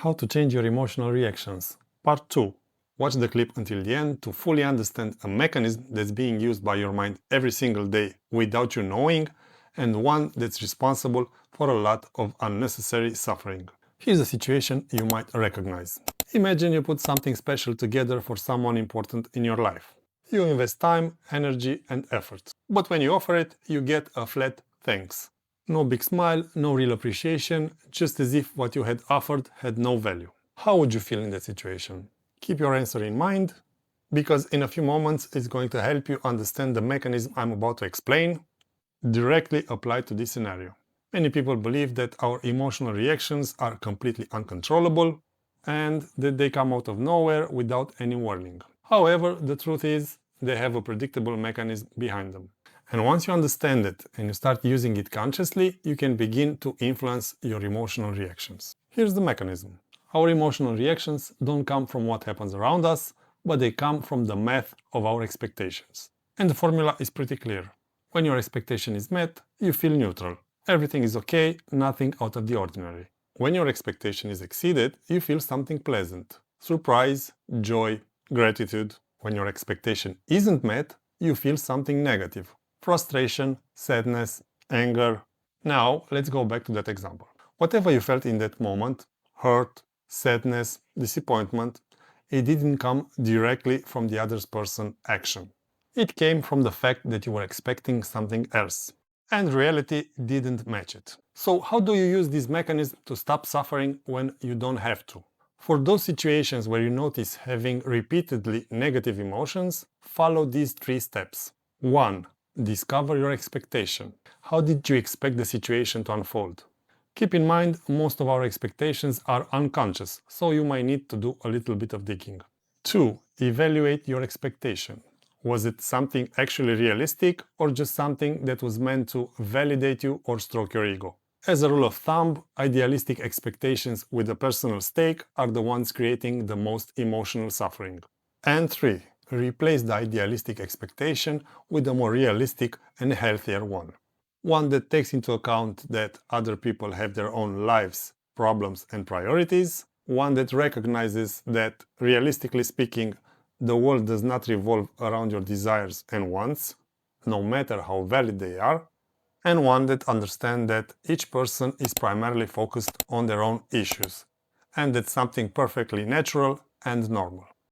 How to change your emotional reactions. Part 2. Watch the clip until the end to fully understand a mechanism that's being used by your mind every single day without you knowing, and one that's responsible for a lot of unnecessary suffering. Here's a situation you might recognize. Imagine you put something special together for someone important in your life. You invest time, energy, and effort. But when you offer it, you get a flat thanks. No big smile, no real appreciation, just as if what you had offered had no value. How would you feel in that situation? Keep your answer in mind, because in a few moments it's going to help you understand the mechanism I'm about to explain, directly applied to this scenario. Many people believe that our emotional reactions are completely uncontrollable and that they come out of nowhere without any warning. However, the truth is, they have a predictable mechanism behind them. And once you understand it and you start using it consciously, you can begin to influence your emotional reactions. Here's the mechanism. Our emotional reactions don't come from what happens around us, but they come from the math of our expectations. And the formula is pretty clear. When your expectation is met, you feel neutral. Everything is okay, nothing out of the ordinary. When your expectation is exceeded, you feel something pleasant. Surprise, joy, gratitude. When your expectation isn't met, you feel something negative. Frustration, sadness, anger. Now, let's go back to that example. Whatever you felt in that moment, hurt, sadness, disappointment, it didn't come directly from the other person's action. It came from the fact that you were expecting something else, and reality didn't match it. So how do you use this mechanism to stop suffering when you don't have to? For those situations where you notice having repeatedly negative emotions, follow these 3 steps. 1. Discover your expectation. How did you expect the situation to unfold? Keep in mind, most of our expectations are unconscious, so you might need to do a little bit of digging. 2. Evaluate your expectation. Was it something actually realistic or just something that was meant to validate you or stroke your ego? As a rule of thumb, idealistic expectations with a personal stake are the ones creating the most emotional suffering. And 3. Replace the idealistic expectation with a more realistic and healthier one. One that takes into account that other people have their own lives, problems and priorities. One that recognizes that, realistically speaking, the world does not revolve around your desires and wants, no matter how valid they are. And one that understands that each person is primarily focused on their own issues, and that's something perfectly natural and normal.